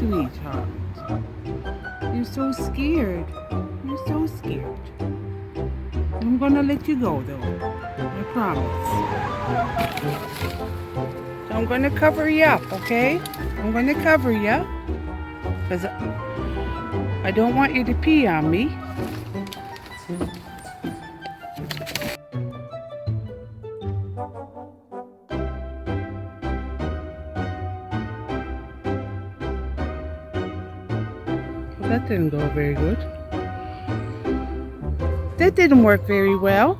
sweetheart. You're so scared. You're so scared. I'm gonna let you go though. I promise. So I'm gonna cover you up, okay? I'm gonna cover you. Because I don't want you to pee on me. Well, that didn't go very good. That didn't work very well.